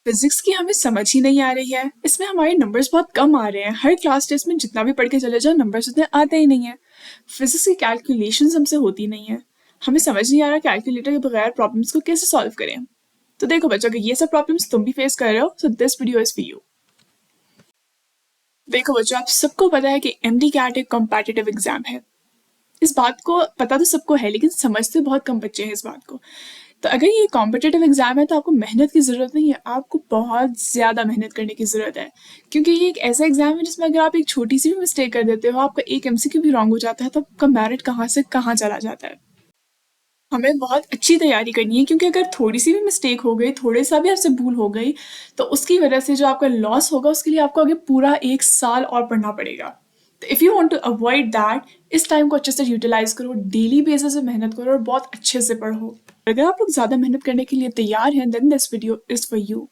Physics की हमें समझ ही नहीं आ रही है। इसमें हमारे नंबर्स बहुत कम आ रहे हैं। हर क्लास टेस्ट में जितना भी पढ़ के चले जाओ नंबर्स उतने आते ही नहीं है। फिजिक्स की कैलकुलेशंस हमसे होती नहीं है। हमें समझ नहीं आ रहा कैलकुलेटर के बगैर प्रॉब्लम्स को कैसे सॉल्व करें। तो देखो बच्चों, अगर ये सब प्रॉब्लम्स तुम भी फेस कर रहे हो, so this video is for you. देखो बच्चों, आप सबको पता है कि एमडी कैट एक कॉम्पिटिटिव एग्जाम है। इस बात को पता तो सबको है, लेकिन समझते बहुत कम बच्चे हैं इस बात को। तो अगर ये कॉम्पिटिटिव एग्जाम है तो आपको मेहनत की ज़रूरत नहीं है, आपको बहुत ज़्यादा मेहनत करने की ज़रूरत है। क्योंकि ये एक ऐसा एग्जाम है जिसमें अगर आप एक छोटी सी भी मिस्टेक कर देते हो, आपका एक एमसीक्यू भी रॉन्ग हो जाता है, तो आपका मेरिट कहाँ से कहाँ चला जाता है। हमें बहुत अच्छी तैयारी करनी है, क्योंकि अगर थोड़ी सी भी मिस्टेक हो गई, थोड़े सा भी आपसे भूल हो गई, तो उसकी वजह से जो आपका लॉस होगा उसके लिए आपको आगे पूरा 1 साल और पढ़ना पड़ेगा। तो if you want to avoid that, इस टाइम को अच्छे से यूटिलाइज करो, डेली बेसिस पे मेहनत करो और बहुत अच्छे से पढ़ो। अगर आप लोग ज़्यादा मेहनत करने के लिए तैयार हैं, then this video is for you.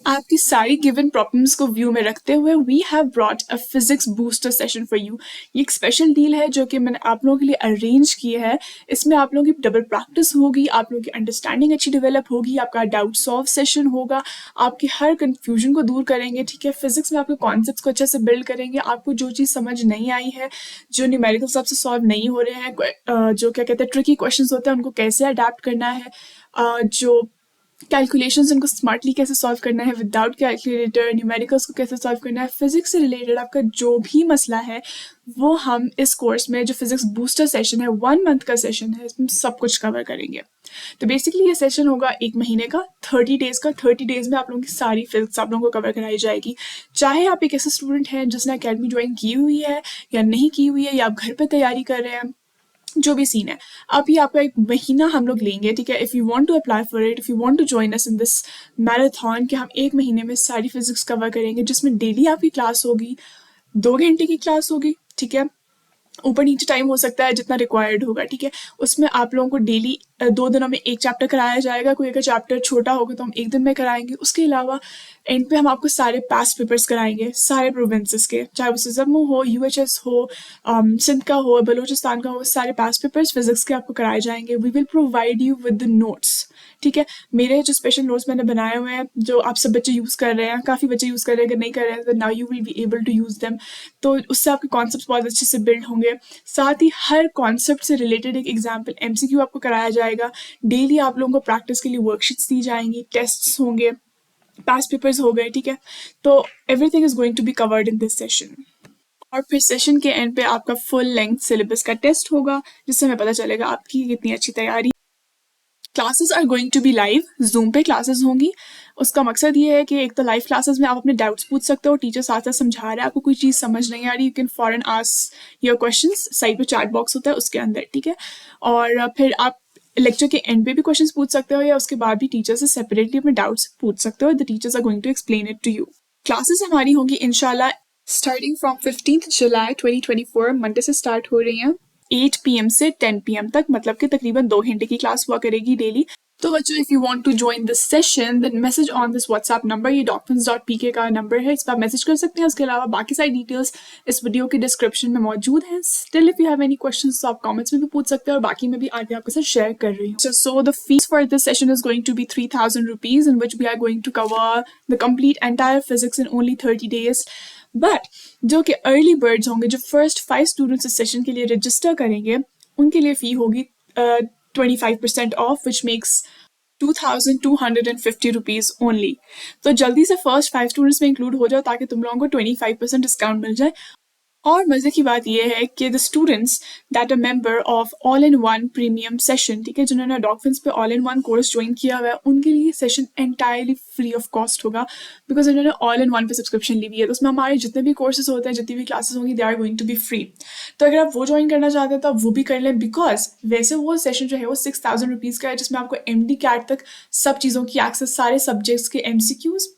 आपकी सारी गिवन प्रॉब्लम्स को व्यू में रखते हुए we have brought a physics booster session for you. ये एक स्पेशल डील है जो कि मैंने आप लोगों के लिए अरेंज की है। इसमें आप लोगों की डबल प्रैक्टिस होगी, आप लोगों की अंडरस्टैंडिंग अच्छी डेवलप होगी, आपका डाउट सॉल्व सेशन होगा, आपके हर कन्फ्यूजन को दूर करेंगे। ठीक है, फिजिक्स में आपके कॉन्सेप्ट्स को अच्छे से बिल्ड करेंगे। आपको जो चीज़ समझ नहीं आई है, जो न्यूमेरिकल्स आपसे सॉल्व नहीं हो रहे हैं, जो क्या कहते हैं ट्रिकी क्वेश्चन होते हैं, उनको कैसे अडेप्ट करना है, जो कैलकुलेशंस उनको स्मार्टली कैसे सॉल्व करना है विदाउट कैलकुलेटर, न्यूमेरिकल्स को कैसे सॉल्व करना है, फिजिक्स से रिलेटेड आपका जो भी मसला है वो हम इस कोर्स में, जो फिजिक्स बूस्टर सेशन है, 1 मंथ का सेशन है, इसमें सब कुछ कवर करेंगे। तो बेसिकली ये सेशन होगा 1 महीने का, 30 डेज का। 30 डेज में आप लोगों की सारी फिजिक्स आप लोगों को कवर कराई जाएगी। चाहे आप एक ऐसा स्टूडेंट हैं जिसने अकेडमी ज्वाइन की हुई है या नहीं की हुई है, या आप घर पर तैयारी कर रहे हैं, जो भी सीन है, अब ये आपका 1 महीना हम लोग लेंगे। ठीक है, if you want to apply for it, if you want to join us in this marathon, कि हम 1 महीने में सारी फिजिक्स कवर करेंगे, जिसमें डेली आपकी क्लास होगी, 2 घंटे की क्लास होगी। ठीक है, ऊपर नीचे टाइम हो सकता है जितना रिक्वायर्ड होगा। ठीक है, उसमें आप लोगों को डेली 2 दिनों में एक चैप्टर कराया जाएगा। कोई अगर चैप्टर छोटा होगा तो हम 1 दिन में कराएंगे। उसके अलावा एंड पे हम आपको सारे पास्ट पेपर्स कराएंगे, सारे प्रोविंसेस के, चाहे वो जम्मू हो, यूएचएस हो, सिंध का हो, बलूचिस्तान का हो, सारे पास्ट पेपर्स फिजिक्स के आपको कराए जाएंगे। We will provide you with the notes. ठीक है, मेरे जो स्पेशल नोट्स मैंने बनाए हुए हैं, जो आप सब बच्चे यूज़ कर रहे हैं, काफ़ी बच्चे यूज़ कर रहे हैं, अगर नहीं कर रहे हैं तो now you will be able to use them. तो उससे आपके कॉन्सेप्ट बहुत अच्छे से बिल्ड होंगे। साथ ही हर कॉन्सेप्ट से रिलेटेड एक एग्जाम्पल एमसीक्यू आपको कराया जाएगा। डेली आप लोगों को प्रैक्टिस के लिए वर्कशीट्स दी जाएंगी, टेस्ट्स होंगे, पास्ट पेपर्स हो गए। ठीक है, तो everything is going to be covered in this session. और फिर सेशन के एंड पे आपका फुल लेंथ सिलेबस का टेस्ट होगा, जिससे हमें पता चलेगा आपकी कितनी अच्छी तैयारी। Classes are going to be live, Zoom पे क्लासेस होंगी। उसका मकसद ये है कि एक तो लाइव क्लासेस में आप अपने डाउट्स पूछ सकते हो, टीचर साथ साथ समझा रहा है, आपको कोई चीज़ समझ नहीं आ रही, you can foreign ask your questions, side पे चैट बॉक्स होता है उसके अंदर। ठीक है, और फिर आप लेक्चर के एंड पे भी क्वेश्चंस पूछ सकते हो, या उसके बाद भी टीचर से सेपरेटली अपने डाउट्स पूछ सकते हो। The teachers are going to explain it to you. Classes हमारी होंगी इंशाल्लाह स्टार्टिंग फ्रॉम 15 जुलाई 2024, मंडे से स्टार्ट हो रही हैं, 8 PM से 10 PM तक, मतलब कि तकरीबन 2 घंटे की क्लास हुआ करेगी डेली। तो बच्चों, if you want to join this session then message on this WhatsApp number, ये documents.pk का नंबर है, इस पर आप मैसेज कर सकते हैं। उसके अलावा बाकी सारी डिटेल्स इस वीडियो के डिस्क्रिप्शन में मौजूद हैं। Still if you have any questions तो आप कमेंट्स में भी पूछ सकते हैं, और बाकी मैं भी आगे आपके साथ शेयर कर रही हूँ। So the fees for this session is going to be 3000 rupees, in which we are going to cover the complete entire physics in only 30 days. But जो कि अर्ली बर्ड्स होंगे, जो फर्स्ट 5 स्टूडेंट्स इस session के लिए register करेंगे, उनके लिए फ़ी होगी 25% of, which makes 2250 rupees only. तो जल्दी से फर्स्ट 5 स्टूडेंट्स में इंक्लूड हो जाओ, ताकि तुम लोगों को 25% डिस्काउंट मिल जाए। और मज़े की बात यह है कि the students that a member of all in one premium session, ठीक है, जिन्होंने डॉक्फिन्स पे all in one course join किया हुआ है, उनके लिए session entirely free of cost होगा, बिकॉज उन्होंने ऑल इन वन पे सब्सक्रिप्शन ली हुई है। तो उसमें हमारे जितने भी कोर्सेज होते हैं, जितनी भी क्लासेस होंगी, they are going to be free. तो अगर आप वो ज्वाइन करना चाहते हैं तो आप वो भी कर लें, बिकॉज वैसे वो सेशन जो है वो 6000 रुपीज़ का है, जिसमें आपको MD कैट तक सब चीज़ों की एक्सेस, सारे सब्जेक्ट्स के MCQs,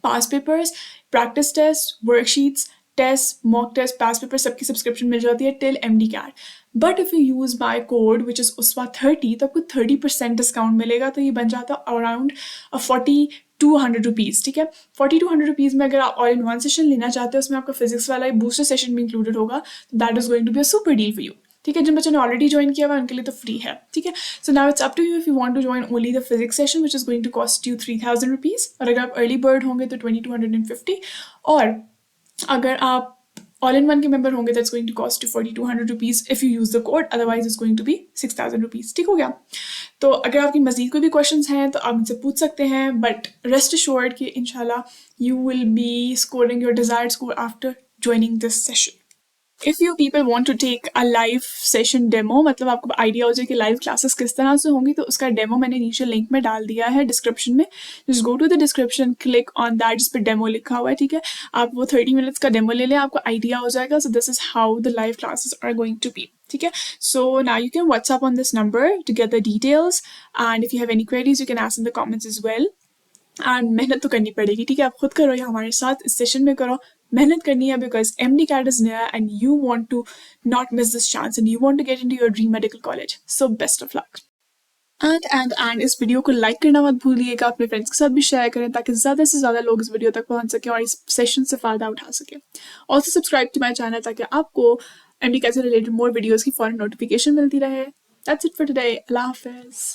past papers, practice test, worksheets, test, mock test, past paper, सबकी सब्सक्रिप्शन मिल जाती है till MD CAT. But if you use my code which is USWA30, तो आपको 30% डिस्काउंट मिलेगा। तो ये बन जाता है अराउंड 4200 रुपीज़। ठीक है, 4200 रुपीज़ में अगर आप ऑल इन वन सेशन लेना चाहते हो, उसमें आपका फिजिक्स वाला बूस्टर सेशन भी इंक्लूडेड होगा, that is going to be a super deal for you. ठीक है, जिन बच्चों ने ऑलरेडी ज्वाइन किया हुआ है उनके लिए तो फ्री है, ठीक है। So now it's up to you if you want to join only the physics session which is going to cost you 3000 rupees, और अगर आप अर्ली बर्ड होंगे तो 2250, और अगर आप ऑल इन वन के मेंबर होंगे that's going to cost you 4200 rupees if you use the code, otherwise it's going to be 6000 rupees. ठीक हो गया। तो अगर आपकी मजीद कोई भी क्वेश्चंस हैं तो आप मुझसे पूछ सकते हैं, बट रेस्ट अश्योर्ड कि इंशाल्लाह you will be scoring your desired score after joining this session. If you people want to take a live session demo, मतलब आपको आइडिया हो जाए कि लाइव क्लासेस किस तरह से होंगी, तो उसका डेमो मैंने नीचे लिंक में डाल दिया है डिस्क्रिप्शन में। Just go to the description, click on that, जिस पर डेमो लिखा हुआ है, ठीक है। आप वो 30 मिनट्स का डेमो ले लें, आपको आइडिया हो जाएगा। So this is how the live classes are going to be, ठीक है। So now you can WhatsApp on this number to get the details, and if you have any queries you can ask in the comments as well. And मेहनत तो करनी पड़ेगी, ठीक है। आप खुद करो या हमारे साथ इस सेशन में करो, मेहनत करनी है, because MD CAT is near and you want to not miss this chance and you want to get into your dream medical college. So best of luck. And इस वीडियो को लाइक करना मत भूलिएगा, अपने फ्रेंड्स के साथ भी share करें ताकि ज़्यादा से ज़्यादा लोग इस वीडियो तक पहुंच सकें और इस सेशन से फ़ायदा उठा सकें। Also subscribe to my channel ताकि आपको MD CAT से रिलेटेड मोर वीडियोज़ की फौरन नोटिफिकेशन मिलती रहे। That's it for today. Allah Hafiz.